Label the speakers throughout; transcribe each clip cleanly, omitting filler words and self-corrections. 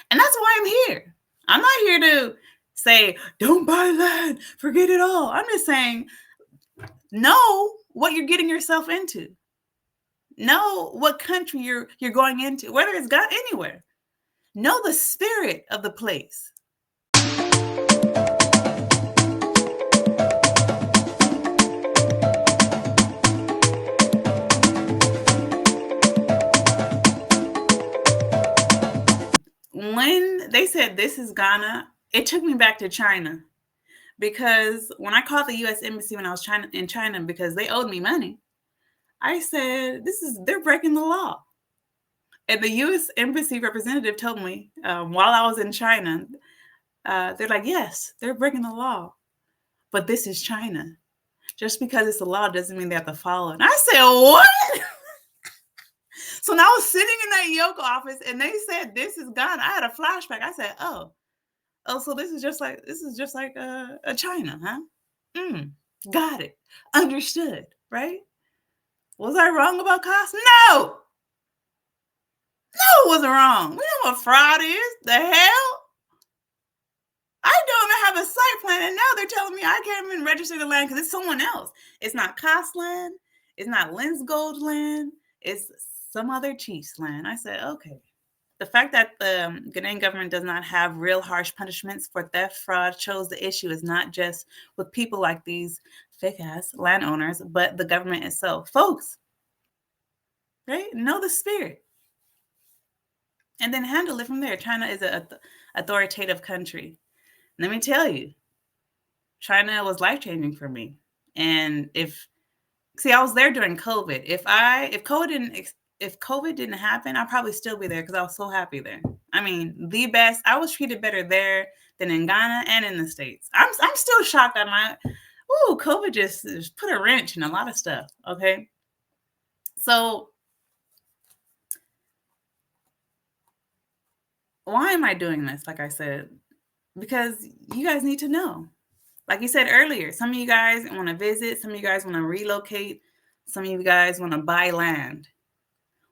Speaker 1: And that's why I'm here. I'm not here to say, don't buy land, forget it all. I'm just saying, know what you're getting yourself into. Know what country you're going into, whether it's got anywhere. Know the spirit of the place. When they said this is Ghana, it took me back to China. Because when I called the U.S. Embassy when I was in China because they owed me money, I said, they're breaking the law. And the U.S. Embassy representative told me while I was in China, they're like, yes, they're breaking the law. But this is China. Just because it's a law doesn't mean they have to follow it. And I said, what? So now I was sitting in that yoga office and they said, this is Ghana. I had a flashback. I said, oh, so this is just like a China, huh? Got it. Understood, right? Was I wrong about cost? No, it wasn't wrong. We know what fraud is. The hell? I don't even have a site plan, and now they're telling me I can't even register the land because it's someone else. It's not Cost land. It's not Lens Gold land. It's some other chief's land. I said, okay. The fact that the Ghanaian government does not have real harsh punishments for theft, fraud shows the issue is not just with people like these fake-ass landowners, but the government itself. Folks, right? Know the spirit. And then handle it from there. China is an authoritative country. Let me tell you, China was life-changing for me. And I was there during COVID. If COVID didn't happen, I'd probably still be there because I was so happy there. I mean, the best. I was treated better there than in Ghana and in the States. I'm still shocked that COVID just put a wrench in a lot of stuff. Okay, so why am I doing this? Like I said, because you guys need to know. Like you said earlier, some of you guys want to visit, some of you guys want to relocate, some of you guys want to buy land.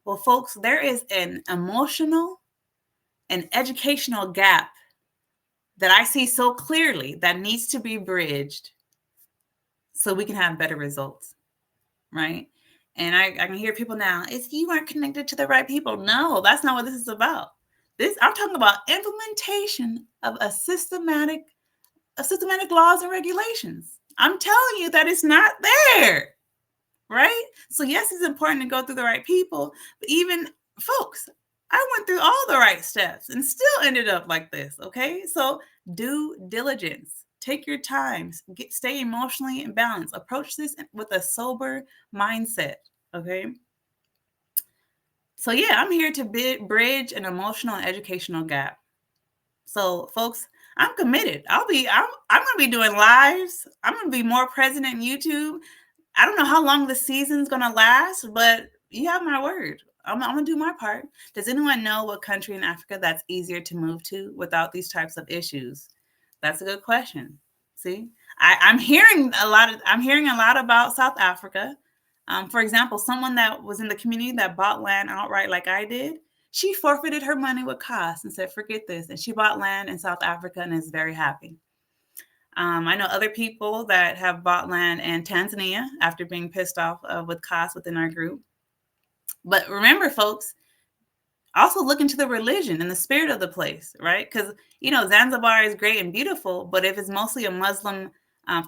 Speaker 1: Well, folks, there is an emotional and educational gap that I see so clearly that needs to be bridged so we can have better results, right? And I can hear people now, it's you aren't connected to the right people. No, that's not what this is about. I'm talking about implementation of a systematic laws and regulations. I'm telling you that it's not there, right? So yes, it's important to go through the right people, but even folks, I went through all the right steps and still ended up like this, okay? So due diligence. Take your time. Stay emotionally in balance. Approach this with a sober mindset, okay? So yeah, I'm here to bridge an emotional and educational gap. So folks, I'm committed. I'm going to be doing lives. I'm going to be more present in YouTube. I don't know how long the season's going to last, but you have my word. I'm going to do my part. Does anyone know what country in Africa that's easier to move to without these types of issues? That's a good question. See, I'm hearing a lot about South Africa. For example, someone that was in the community that bought land outright like I did, she forfeited her money with costs and said, forget this. And she bought land in South Africa and is very happy. I know other people that have bought land in Tanzania after being pissed off with costs within our group. But remember, folks, also look into the religion and the spirit of the place, right? Because, Zanzibar is great and beautiful, but if it's mostly a Muslim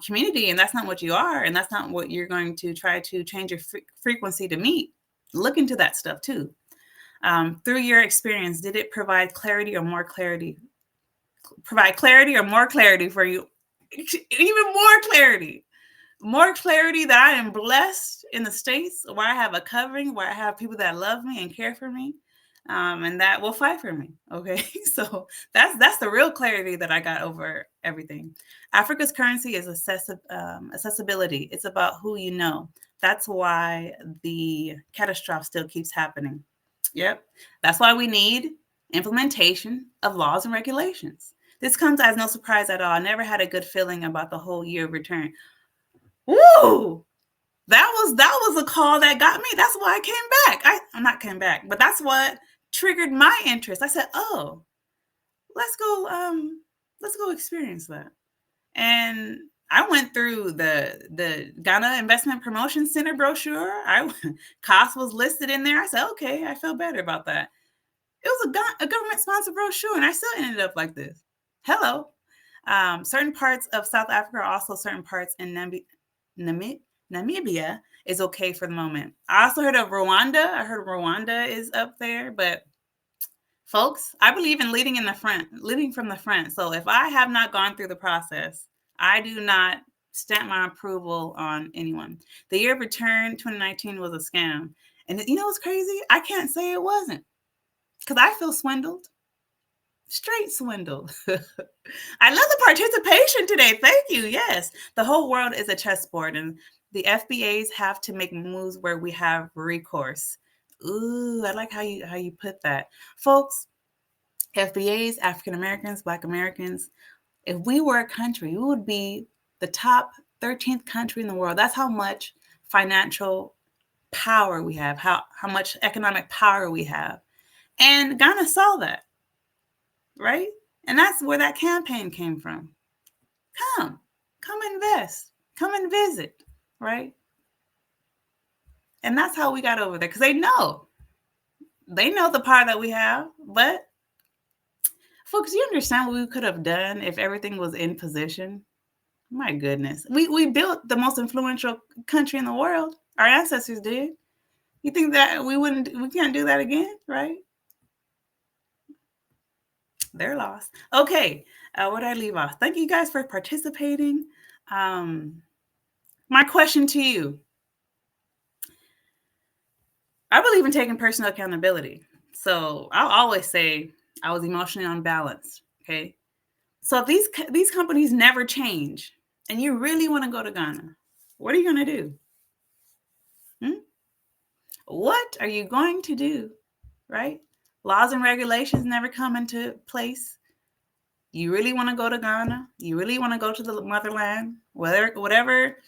Speaker 1: community and that's not what you are, and that's not what you're going to try to change your frequency to meet, look into that stuff too. Through your experience, did it provide clarity or more clarity? Provide clarity or more clarity for you? Even more clarity. More clarity that I am blessed in the States, where I have a covering, where I have people that love me and care for me, and that will fight for me. Okay, so that's the real clarity that I got over everything. Africa's currency is accessibility. It's about who you know. That's why the catastrophe still keeps happening. Yep, that's why we need implementation of laws and regulations. This comes as no surprise at all. I never had a good feeling about the whole year of return. Woo! That was a call that got me. That's why I came back. I'm not came back, but that's what triggered my interest. I said, oh, let's go experience that. And I went through the Ghana Investment Promotion Center brochure. Cost was listed in there. I said, okay, I feel better about that. It was a government sponsored brochure, and I still ended up like this. Hello. Certain parts of South Africa are also certain parts in Namibia is okay for the moment. I also heard of Rwanda. I heard Rwanda is up there, but folks, I believe in leading from the front. So if I have not gone through the process, I do not stamp my approval on anyone. The year of return, 2019, was a scam. And you know what's crazy? I can't say it wasn't, because I feel swindled. Straight swindled. I love the participation today. Thank you. Yes. The whole world is a chessboard, and the FBAs have to make moves where we have recourse. Ooh, I like how you put that. Folks, FBAs, African Americans, Black Americans, if we were a country, we would be the top 13th country in the world. That's how much financial power we have, how much economic power we have. And Ghana saw that, right? And that's where that campaign came from. Come invest, come and visit, right? And that's how we got over there, because they know the power that we have. But folks, you understand what we could have done if everything was in position? My goodness. We built the most influential country in the world. Our ancestors did. You think that we can't do that again, right? They're lost. Okay. Where did I leave off? Thank you guys for participating. My question to you. I believe in taking personal accountability. So I'll always say I was emotionally unbalanced. Okay. So if these companies never change and you really want to go to Ghana, what are you going to do? What are you going to do? Right? Laws and regulations never come into place. You really want to go to Ghana? You really want to go to the motherland? Whatever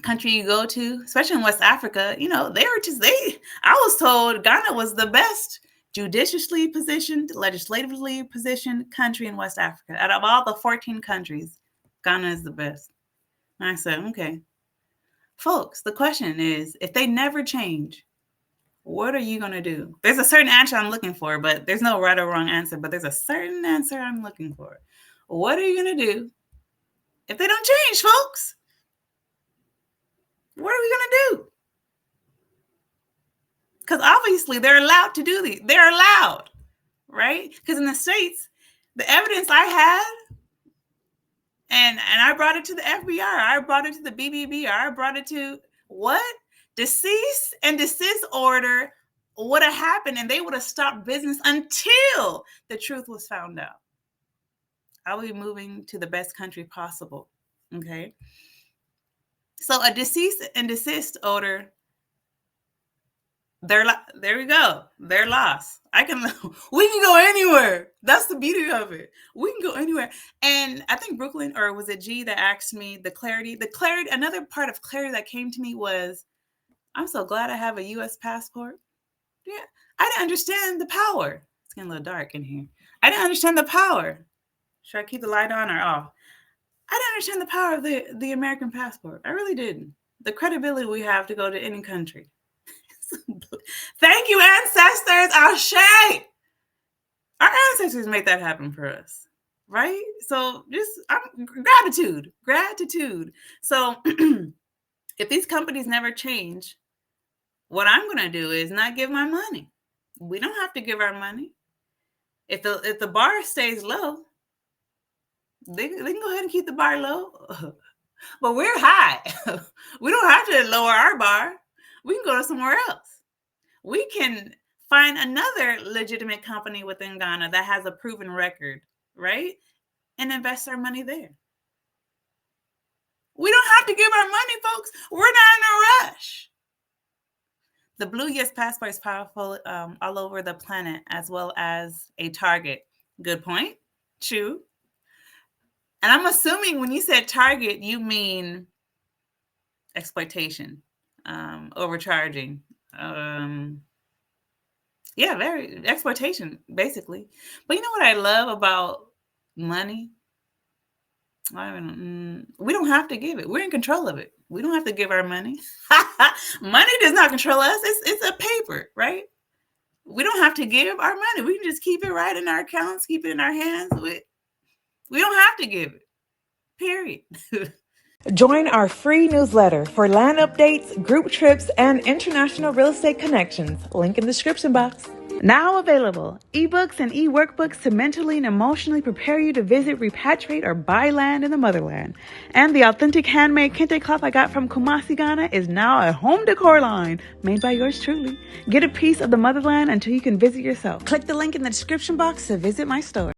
Speaker 1: country you go to, especially in West Africa, I was told Ghana was the best judiciously positioned, legislatively positioned country in West Africa. Out of all the 14 countries, Ghana is the best. And I said, okay. Folks, the question is, if they never change, what are you going to do? There's a certain answer I'm looking for, but there's no right or wrong answer, but there's a certain answer I'm looking for. What are you going to do if they don't change, folks? What are we going to do? Because obviously they're allowed to do these. They're allowed, right? Because in the States, the evidence I had, and I brought it to the FBI, I brought it to the BBB, I brought it to what? Cease and desist order would have happened, and they would have stopped business until the truth was found out. I'll be moving to the best country possible. Okay. So a cease and desist order, there we go. They're lost. We can go anywhere. That's the beauty of it. We can go anywhere. And I think Brooklyn, or was it G, that asked me the clarity, another part of clarity that came to me was, I'm so glad I have a U.S. passport. Yeah. I didn't understand the power. It's getting a little dark in here. I didn't understand the power. Should I keep the light on or off? I didn't understand the power of the American passport. I really didn't. The credibility we have to go to any country. Thank you, ancestors. Ashe. Our ancestors made that happen for us, right? So just gratitude. So if these companies never change, what I'm going to do is not give my money. We don't have to give our money. If the bar stays low, they can go ahead and keep the bar low. But we're high. We don't have to lower our bar. We can go to somewhere else. We can find another legitimate company within Ghana that has a proven record, right? And invest our money there. We don't have to give our money, folks. We're not in a rush. The blue yes passport is powerful all over the planet, as well as a target. Good point. True. And I'm assuming when you said target, you mean exploitation, overcharging. Yeah, very exploitation, basically. But you know what I love about money? We don't have to give it. We're in control of it. We don't have to give our money. Money does not control us. It's a paper, right? We don't have to give our money. We can just keep it right in our accounts, keep it in our hands. We don't have to give it. Period.
Speaker 2: Join our free newsletter for land updates, group trips, and international real estate connections. Link in the description box. Now available, ebooks and e-workbooks to mentally and emotionally prepare you to visit, repatriate, or buy land in the motherland. And the authentic handmade kente cloth I got from Kumasi, Ghana is now a home decor line made by yours truly. Get a piece of the motherland until you can visit yourself. Click the link in the description box to visit my store.